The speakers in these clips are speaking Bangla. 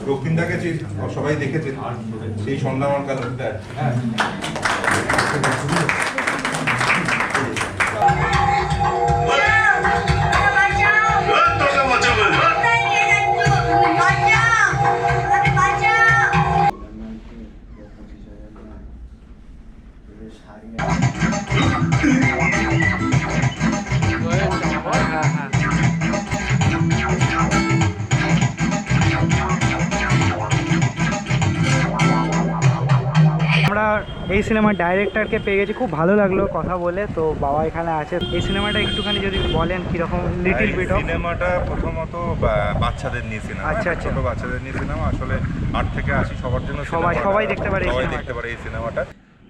রক্তিমদাকে সবাই দেখেছেন সেই সন্ধ্যামার কালারটা। আমরা এই সিনেমার ডাইরেক্টরকে পেয়ে গেছি, খুব ভালো লাগলো কথা বলে। তো বাবা এখানে আছে, এই সিনেমাটা একটুখানি যদি বলেন কিরকম লিটিল বিট অফ। সিনেমাটা প্রথমত বাচ্চাদের নিয়ে সিনেমা, আচ্ছা আচ্ছা, ছোট বাচ্চাদের নিয়ে সিনেমা, আসলে 8 থেকে 80 সবার জন্য, সবাই দেখতে পারে, সবাই দেখতে পারে এই সিনেমাটা।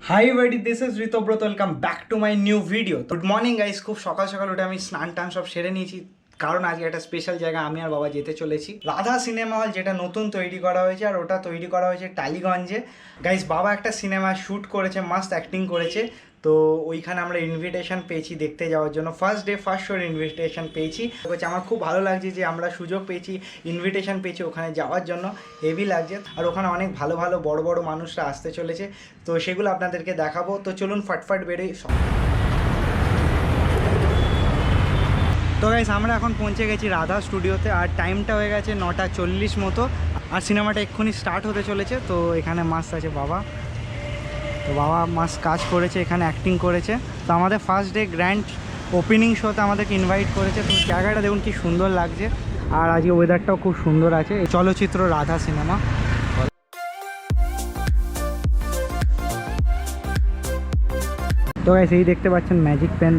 Hi everybody, this is Ritabrata, welcome back to my new video. Good morning guys, খুব সকাল সকাল উঠে আমি স্নান টান সব সেরে নিয়েছি, কারণ আজকে একটা স্পেশাল জায়গা আমি আর বাবা যেতে চলেছি, রাধা সিনেমা হল, যেটা নতুন তৈরি করা হয়েছে। আর ওটা তৈরি করা হয়েছে টালিগঞ্জে। গাইস বাবা একটা সিনেমা শ্যুট করেছে, মাস্ট অ্যাক্টিং করেছে। তো ওইখানে আমরা ইনভিটেশন পেয়েছি দেখতে যাওয়ার জন্য, ফার্স্ট ডে ফার্স্ট শোর ইনভিটেশন পেয়েছি। আমার খুব ভালো লাগছে যে আমরা সুযোগ পেয়েছি, ইনভিটেশন পেয়েছি ওখানে যাওয়ার জন্য, হেভি লাগছে। আর ওখানে অনেক ভালো ভালো বড় বড় মানুষরা আসতে চলেছে, তো সেগুলো আপনাদেরকে দেখাবো। তো চলুন ফটফট বেরোই। তো গাইস আমরা এখন পৌঁছে গেছি রাধা স্টুডিওতে, আর টাইমটা হয়ে গেছে 9:40 মতো, আর সিনেমাটা এক্ষুনি স্টার্ট হতে চলেছে। তো এখানে মাস্ট আছে বাবা, তো বাবা মাস্ট কাজ করেছে, এখানে অ্যাক্টিং করেছে। তো আমাদের ফার্স্ট ডে গ্র্যান্ড ওপেনিং শোতে আমাদেরকে ইনভাইট করেছে। তো জায়গাটা দেখুন কি সুন্দর লাগছে, আর আজকে ওয়েদারটাও খুব সুন্দর আছে। এই চলচ্চিত্র রাধা সিনেমা। তো গাইস এই দেখতে পাচ্ছেন ম্যাজিক পেন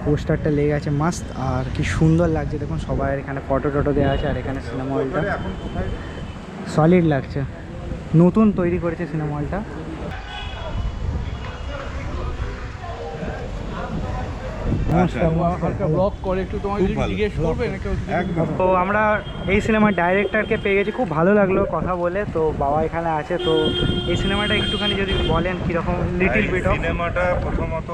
পোস্টারটা লেগে আছে মাস্ত, আর কি সুন্দর লাগছে দেখুন। সবাই এখানে ফটো টটো দেওয়া আছে, আর এখানে সিনেমা হলটা সলিড লাগছে, নতুন তৈরি করেছে সিনেমা হলটা। তো আমরা এই সিনেমার ডাইরেক্টরকে পেয়ে গেছি, খুব ভালো লাগলো কথা বলে। তো বাবা এখানে আছে, তো এই সিনেমাটা একটুখানি যদি বলেন কিরকম লিটিল বিট অফ। সিনেমাটা প্রথমত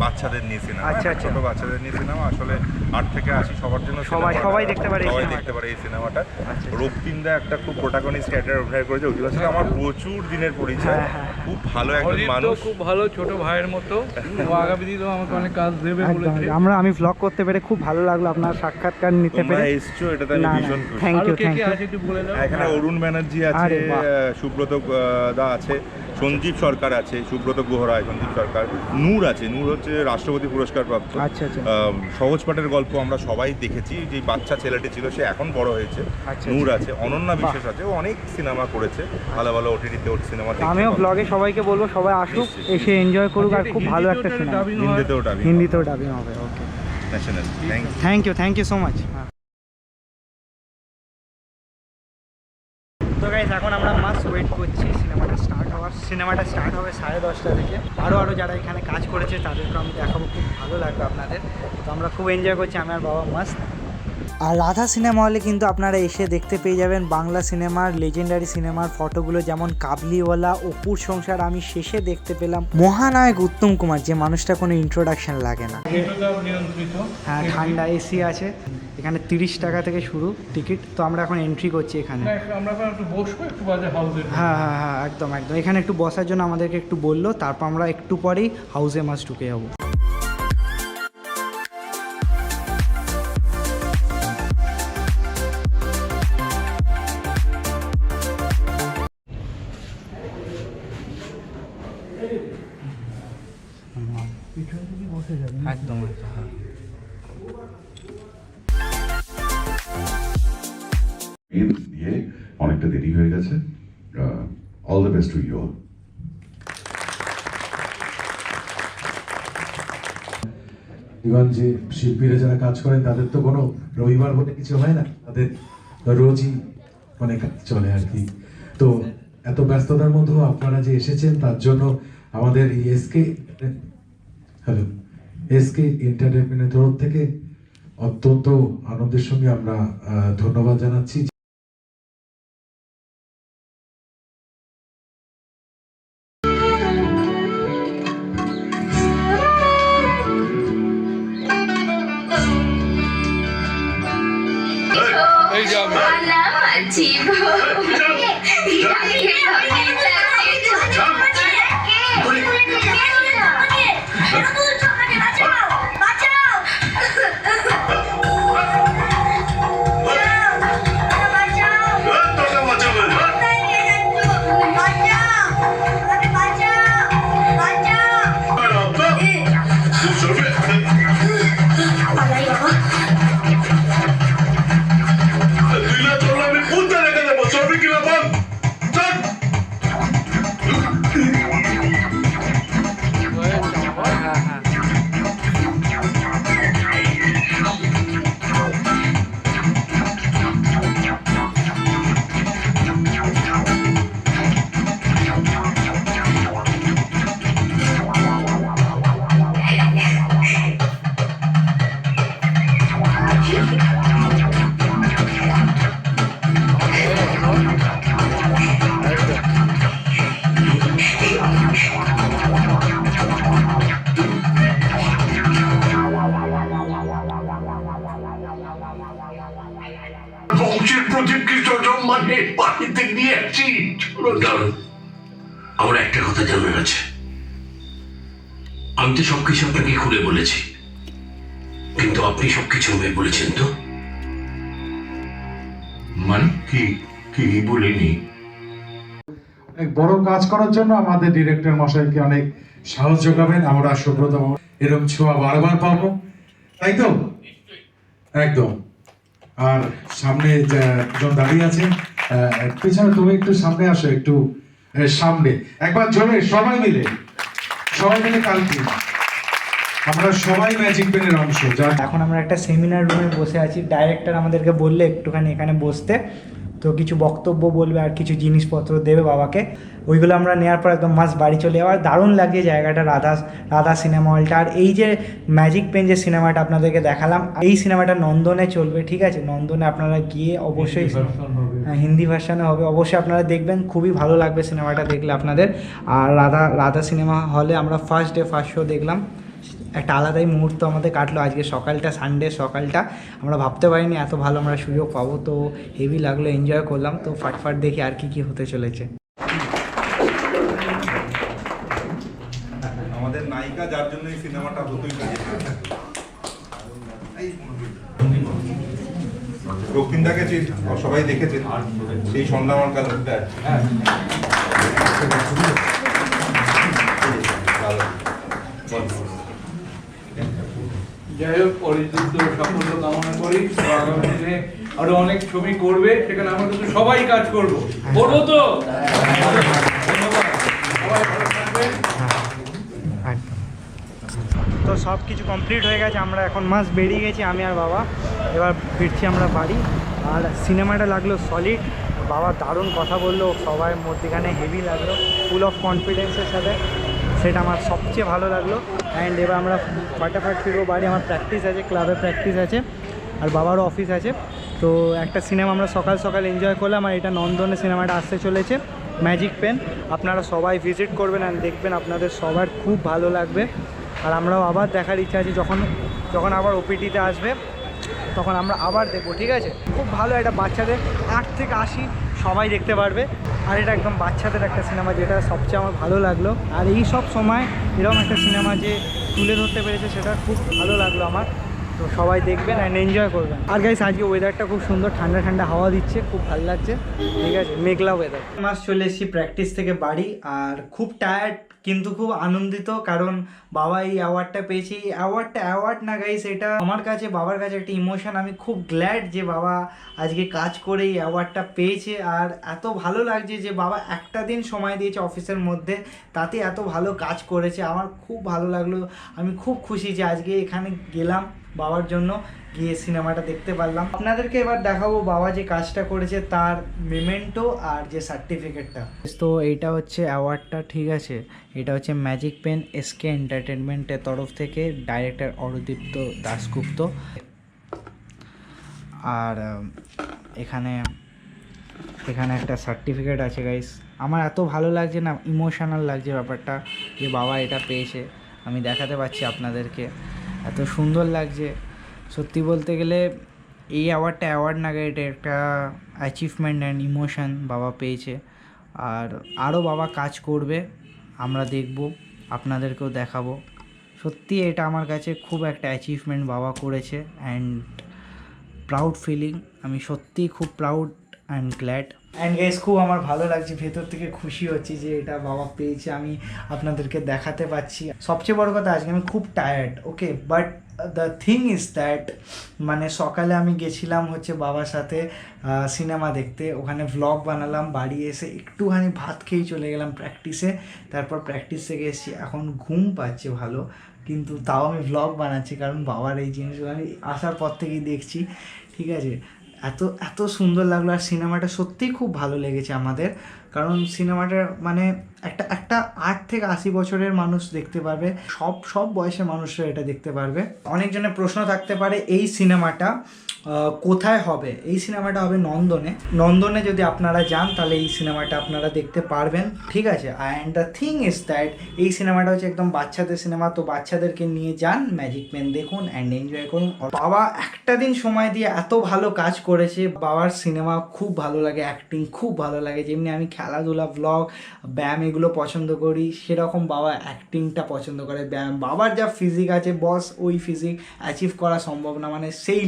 বাচ্চাদের নিয়ে সিনেমা, আচ্ছা আচ্ছা, ছোট বাচ্চাদের নিয়ে সিনেমা, আসলে 8 থেকে 80 সবার জন্য, সবাই দেখতে পারে, সবাই দেখতে পারে এই সিনেমাটা। আচ্ছা, রক্তিমদা একটা খুব প্রোটাগনিস্ট ক্যারেক্টার অভিনয় করেছে, ওইগুলোর সাথে আমার প্রচুর দিনের পরিচয়। খুব ভালো একজন মানুষ, খুব ভালো ছোট ভাইয়ের মতো। ও আগামী দিনেও আমাকে অনেক কাজ দেবে বলেছে। আমি ভ্লগ করতে পেরে খুব ভালো লাগলো, আপনার সাক্ষাৎকার নিতে পেরে। এসছো এটাতে আমি ভীষণ খুশি। Thank you thank you. এখানে অরুণ ব্যানার্জি আছে, সুব্রত দা আছে, সঞ্জীব সরকার আছে, সুব্রত গুহরায়, সঞ্জীব সরকার, নূর আছে, নূর হচ্ছে রাষ্ট্রপতি পুরস্কার প্রাপ্ত। আচ্ছা আচ্ছা, সহজ পাঠের গল্প আমরা সবাই দেখেছি, যে বাচ্চা ছেলেটি ছিল সে এখন বড় হয়েছে। নূর আছে, অনন্যা বিশ্বাস আছে, ও অনেক সিনেমা করেছে, ভালো ভালো ওটিটিতে ওর সিনেমা। আমিও ব্লগে সবাইকে বলবো সবাই আসুক, এসে এনজয় করুক, আর খুব ভালো একটা সিনেমা। হিন্দিতেও ডাবিং হবে। Okay, national. Thank you so much. তো গাইস এখন আমরা মাস্ট ওয়েট করছি সিনেমাটা স্টার্ট হওয়ার। সিনেমাটা স্টার্ট হবে 10:30 থেকে। আরও যারা এখানে কাজ করেছে তাদেরকে আমি দেখাবো, খুব ভালো লাগবে আপনাদের। তো আমরা খুব এনজয় করছি, আমার বাবা মাস্ট। আর রাধা সিনেমা হলে কিন্তু আপনারা এসে দেখতে পেয়ে যাবেন বাংলা সিনেমার লেজেন্ডারি সিনেমার ফটোগুলো, যেমন কাবলিওয়ালা, অপুর সংসার। আমি শেষে দেখতে পেলাম মহানায়ক উত্তম কুমার, যে মানুষটা কোনো ইন্ট্রোডাকশন লাগে না। হ্যাঁ, ঠান্ডা এসি আছে এখানে, 30 টাকা থেকে শুরু টিকিট। তো আমরা এখন এন্ট্রি করছি এখানে। হ্যাঁ হ্যাঁ হ্যাঁ, একদম একদম। এখানে একটু বসার জন্য আমাদেরকে একটু বললো, তারপর আমরা একটু পরেই হাউসে মাস্ট ঢুকে যাবো। একদম দিয়ে অনেকটা দেরি হয়ে গেছে। All the best to you all. যে শিল্পীরা যারা কাজ করেন তাদের তো কোনো রবিবার বলে কিছু হয় না, তাদের রোজই মানে চলে আর কি। তো এত ব্যস্ততার মধ্যেও আপনারা যে এসেছেন তার জন্য আমাদের এসকে এন্টারটেইনমেন্টের তরফ থেকে অত্যন্ত আনন্দের সঙ্গে আমরা ধন্যবাদ জানাচ্ছি। বংশের প্রতিকৃত সম্মানে বাড়িতে নিয়ে আসছি। দারুণ। আমার একটা কথা জানার আছে, আমি তো সবকিছু আপনাকে খুলে বলেছি, কিন্তু আপনি সবকিছু আমায় বলেছেন তো? মানে কি কি বলিনি? অনেক বড় কাজ করার জন্য আমাদের ডিরেক্টর মশাইকে অনেক সাহস যোগাবেন। আমরা সুব্রত এরকম ছোঁয়া বারবার পাবো, তাই তো? একদম। আর সামনে একজন দাঁড়িয়ে আছে, পিছনে তুমি একটু সামনে আসো, একটু সামনে একবার জোরে সবাই মিলে কালকে আমরা সবাই ম্যাজিক পেনের অংশ। এখন আমরা একটা সেমিনার রুমে বসে আছি। ডাইরেক্টর আমাদেরকে বললে একটুখানি এখানে বসতে, তো কিছু বক্তব্য বলবে আর কিছু জিনিসপত্র দেবে বাবাকে। ওইগুলো আমরা নেওয়ার পর একদম মাস বাড়ি চলে যাওয়ার। দারুণ লাগছে জায়গাটা, রাধা সিনেমা হলটা। আর এই যে ম্যাজিক পেন যে সিনেমাটা আপনাদেরকে দেখালাম, এই সিনেমাটা নন্দনে চলবে, ঠিক আছে? নন্দনে আপনারা গিয়ে অবশ্যই হিন্দি ভার্সানে হবে, অবশ্যই আপনারা দেখবেন, খুবই ভালো লাগবে সিনেমাটা দেখলে আপনাদের। আর রাধা সিনেমা হলে আমরা ফার্স্ট শো দেখলাম, একটা আলাদাই মুহূর্ত আমাদের কাটলো আজকে সকালটা, সানডে সকালটা। আমরা ভাবতে পারিনি এত ভালো আমরা সুযোগ পাবো, তো হেভি লাগলো, এনজয় করলাম। তো ফাটফাট দেখি আর কি হতে চলেছে। আমাদের নায়িকা, যার জন্য এই সিনেমাটা হতোই না। দক্ষিণটাকে সবাই দেখেছেন, সেই সন্ধ্যা আমার কাছে যাই হোক, অরিজিৎ সাফল্য কামনা করি, আগামী দিনে আরো অনেক ছবি করবে, সেখানে আমরা কিন্তু সবাই কাজ করবো, করবো তো? ধন্যবাদ, সবাই ভালো থাকবেন। তো সব কিছু কমপ্লিট হয়ে গেছে, আমরা এখন মাস বেরিয়ে গেছি আমি আর বাবা। এবার ফিরছি আমরা বাড়ি। আর সিনেমাটা লাগলো সলিড, বাবা দারুণ কথা বললো, সবাই মধ্যেখানে হেভি লাগলো, ফুল অফ কনফিডেন্সের সাথে, সেটা আমার সবচেয়ে ভালো লাগলো। অ্যান্ড এবার আমরা ফাটাফাট ফিরবো বাড়ি। আমার প্র্যাকটিস আছে, ক্লাবে প্র্যাকটিস আছে, আর বাবারও অফিস আছে। তো একটা সিনেমা আমরা সকাল সকাল এনজয় করলাম। আর এটা নন্দনে সিনেমাটা আসতে চলেছে, ম্যাজিক পেন। আপনারা সবাই ভিজিট করবেন অ্যান্ড দেখবেন, আপনাদের সবার খুব ভালো লাগবে। আর আমরাও আবার দেখার ইচ্ছা আছে, যখন আবার ওপিটিতে আসবে তখন আমরা আবার দেখবো, ঠিক আছে? খুব ভালো একটা বাচ্চাদের 8 থেকে 80 সবাই দেখতে পারবে। আর এটা একদম বাচ্চাদের একটা সিনেমা, যেটা সবচেয়ে আমার ভালো লাগলো। আর এই সব সময় এরকম একটা সিনেমা যে তুলে ধরতে পেরেছে, সেটা খুব ভালো লাগলো আমার। তো সবাই দেখবেন অ্যান্ড এনজয় করবেন। আর গাইস, আজকে ওয়েদারটা খুব সুন্দর, ঠান্ডা ঠান্ডা হাওয়া দিচ্ছে, খুব ভালো লাগছে, ঠিক আছে? মেঘলা ওয়েদার। মাস চলে এসেছি প্র্যাকটিস থেকে বাড়ি, আর খুব টায়ার্ড কিন্তু খুব আনন্দিত, কারণ বাবা এই অ্যাওয়ার্ডটা পেয়েছি। এই অ্যাওয়ার্ড না গাইস, এটা আমার কাছে, বাবার কাছে একটা ইমোশন। আমি খুব গ্ল্যাড যে বাবা আজকে কাজ করে এই অ্যাওয়ার্ডটা পেয়েছে। আর এত ভালো লাগছে যে বাবা একটা দিন সময় দিয়েছে অফিসের মধ্যে, তাতে এত ভালো কাজ করেছে, আমার খুব ভালো লাগলো। আমি খুব খুশি যে আজকে এখানে গেলাম বাবার জন্য, গিয়ে সিনেমাটা দেখতে পারলাম। আপনাদেরকে এবার দেখাবো বাবা যে কাজটা করেছে, তার মেমেন্টো আর যে সার্টিফিকেটটা। তো এইটা হচ্ছে অ্যাওয়ার্ডটা, ঠিক আছে? এটা হচ্ছে ম্যাজিক পেন এসকে এন্টারটেনমেন্টের তরফ থেকে, ডাইরেক্টর অরদীপ্ত দাশগুপ্ত। আর এখানে একটা সার্টিফিকেট আছে গাইস। আমার এত ভালো লাগছে না, ইমোশনাল লাগছে ব্যাপারটা, যে বাবা এটা পেয়েছে। আমি দেখাতে পাচ্ছি আপনাদেরকে, এত সুন্দর লাগছে। সত্যি বলতে গেলে এই অ্যাওয়ার্ড না এটা একটা অ্যাচিভমেন্ট অ্যান্ড ইমোশন বাবা পেয়েছে। আর আরও বাবা কাজ করবে, আমরা দেখব, আপনাদেরকেও দেখাবো। সত্যি এটা আমার কাছে খুব একটা অ্যাচিভমেন্ট বাবা করেছে অ্যান্ড প্রাউড ফিলিং। আমি সত্যিই খুব proud and glad and guys খুব আমার ভালো লাগছে, ভেতর থেকে খুশি হচ্ছি যে এটা বাবা পেয়েছে, আমি আপনাদেরকে দেখাতে পাচ্ছি। সবচেয়ে বড় কথা আজকে আমি খুব tired, okay, but the thing is that মানে সকালে আমি গেছিলাম হচ্ছে বাবার সাথে সিনেমা দেখতে, ওখানে ভ্লগ বানালাম, বাড়ি এসে একটুখানি ভাত খেয়েই চলে গেলাম প্র্যাকটিসে, তারপর প্র্যাকটিস থেকে এসেছি, এখন ঘুম পাচ্ছে ভালো, কিন্তু তাও আমি ভ্লগ বানাচ্ছি কারণ বাবার এই জিনিসগুলো আমি আসার পর থেকেই দেখছি, ঠিক আছে। এত সুন্দর লাগলো, আর সিনেমাটা সত্যিই খুব ভালো লেগেছে আমাদের, কারণ সিনেমাটা মানে একটা 8 থেকে 80 বছরের মানুষ দেখতে পারবে, সব বয়সের মানুষরা এটা দেখতে পারবে। অনেকজনের প্রশ্ন থাকতে পারে এই সিনেমাটা কোথায় হবে। এই সিনেমাটা হবে নন্দনে যদি আপনারা যান তাহলে এই সিনেমাটা আপনারা দেখতে পারবেন, ঠিক আছে। And the thing is that এই সিনেমাটা হচ্ছে একদম বাচ্চাদের সিনেমা, তো বাচ্চাদেরকে নিয়ে যান, ম্যাজিক ম্যান দেখুন অ্যান্ড এনজয় করুন। বাবা একটা দিন সময় দিয়ে এত ভালো কাজ করেছে, বাবার সিনেমা খুব ভালো লাগে, অ্যাক্টিং খুব ভালো লাগে, যেমনি আমি খেলাধুলা ব্লগ ব্যায়াম এগুলো পছন্দ করি সেরকম বাবা অ্যাক্টিংটা পছন্দ করে। ব্যায়াম বাবার যা ফিজিক আছে বস, ওই ফিজিক অ্যাচিভ করা সম্ভব না, মানে সেই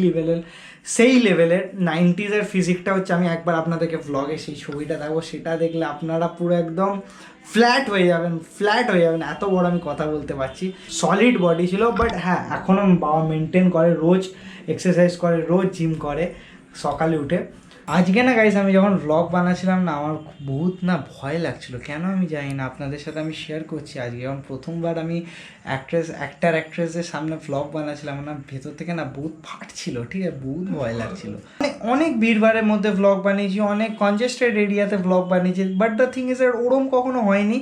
লেভেলের 90s ফিজিকটা হচ্ছে। আমি একবার আপনাদেরকে ভ্লগে সেই ছবিটা দেখাবো, সেটা দেখলে আপনারা পুরো একদম ফ্ল্যাট হয়ে যাবেন, এত বড় আমি কথা বলতে পারছি। সলিড বডি ছিল, বাট হ্যাঁ এখনও বাবা মেনটেন করে, রোজ এক্সারসাইজ করে, রোজ জিম করে সকালে উঠে। আজকে না গাইস আমি যখন ভ্লগ বানাচ্ছিলাম না, আমার বহুত না ভয় লাগছিল, কেন আমি জানি না, আপনাদের সাথে আমি শেয়ার করছি। আজকে যখন প্রথমবার আমি অ্যাক্ট্রেসদের সামনে ভ্লগ বানাচ্ছিলাম না, ভেতর থেকে না বহুত ফাটছিল, ঠিক আছে, বহুত ভয় লাগছিল। অনেক ভিড়ভাড়ের মধ্যে ভ্লগ বানিয়েছি, অনেক কনজেস্টেড এরিয়াতে ভ্লগ বানিয়েছি, বাট দ্য থিং ইজ ওরম কখনো হয়নি,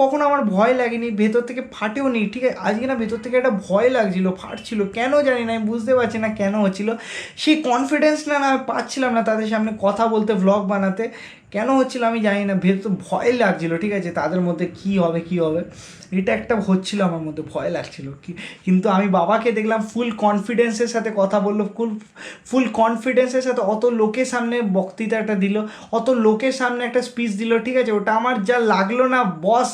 কখনো আমার ভয় লাগেনি, ভেতর থেকে ফাটেও নি, ঠিক আছে। আজকে না ভেতর থেকে একটা ভয় লাগছিল, ফাটছিল, কেন জানি না, আমি বুঝতে পারছি না কেন হচ্ছিল। সেই কনফিডেন্স না আমি পাচ্ছিলাম না তাদের সামনে কথা বলতে, ভ্লগ বানাতে, কেন হচ্ছিল আমি জানি না, ভেতর ভয় লাগছিল, ঠিক আছে। তাদের মধ্যে কী হবে এটা একটা হচ্ছিল, আমার মধ্যে ভয় লাগছিল, কিন্তু আমি বাবাকে দেখলাম ফুল কনফিডেন্সের সাথে কথা বললো, ফুল কনফিডেন্সের সাথে অত লোকের সামনে বক্তৃতাটা দিল, অত লোকের সামনে একটা স্পিচ দিল, ঠিক আছে। ওটা আমার যা লাগলো না, বস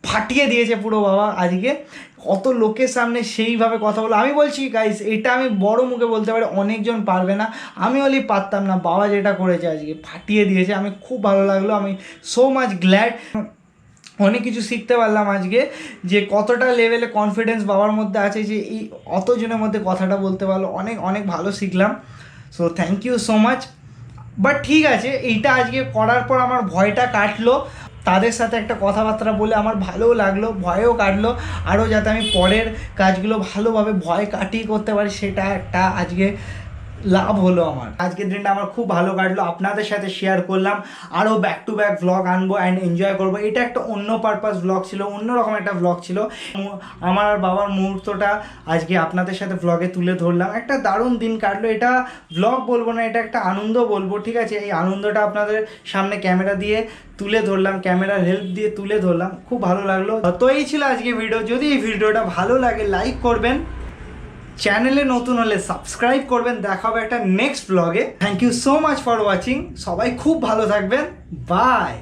ফাটিয়ে দিয়েছে পুরো বাবা আজকে, অত লোকের সামনে সেইভাবে কথা বলো। আমি বলছি গাইস, এটা আমি বড় মুখে বলতে পারি, অনেকজন পারবে না, আমি হলেই পারতাম না, বাবা যেটা করেছে আজকে ফাটিয়ে দিয়েছে, আমি খুব ভালো লাগলো, আমি সো মাচ গ্ল্যাড। অনেক কিছু শিখতে পারলাম আজকে, যে কতটা লেভেলে কনফিডেন্স বাবার মধ্যে আছে, যে এই অতজনের মধ্যে কথাটা বলতে পারলো, অনেক ভালো শিখলাম। So thank you so much. But ঠিক আছে, এইটা আজকে করার পর আমার ভয়টা কাটলো, তাদের সাথে একটা কথাবার্তা বলে আমার ভালোও লাগলো, ভয়ও কাটলো, আরও যাতে আমি পরের কাজগুলো ভালোভাবে ভয় কাটিয়ে করতে পারি, সেটা একটা আজকে লাভ হলো আমার। আজকের দিনটা আমার খুব ভালো কাটলো, আপনাদের সাথে শেয়ার করলাম, আরও ব্যাক টু ব্যাক ভ্লগ আনবো অ্যান্ড এনজয় করবো। এটা একটা অন্য পারপাস ভ্লগ ছিল, অন্যরকম একটা ভ্লগ ছিল, আমার আর বাবার মুহূর্তটা আজকে আপনাদের সাথে ভ্লগে তুলে ধরলাম। একটা দারুণ দিন কাটলো, এটা ভ্লগ বলবো না, এটা একটা আনন্দ বলবো, ঠিক আছে। এই আনন্দটা আপনাদের সামনে ক্যামেরা দিয়ে তুলে ধরলাম, ক্যামেরার হেল্প দিয়ে তুলে ধরলাম, খুব ভালো লাগলো। তো এই ছিল আজকে ভিডিও। যদি এই ভিডিওটা ভালো লাগে লাইক করবেন, চ্যানেলে নতুন হলে সাবস্ক্রাইব করবেন। দেখা হবে একটা নেক্সট ব্লগে। Thank you so much for watching. সবাই খুব ভালো থাকবেন, বাই।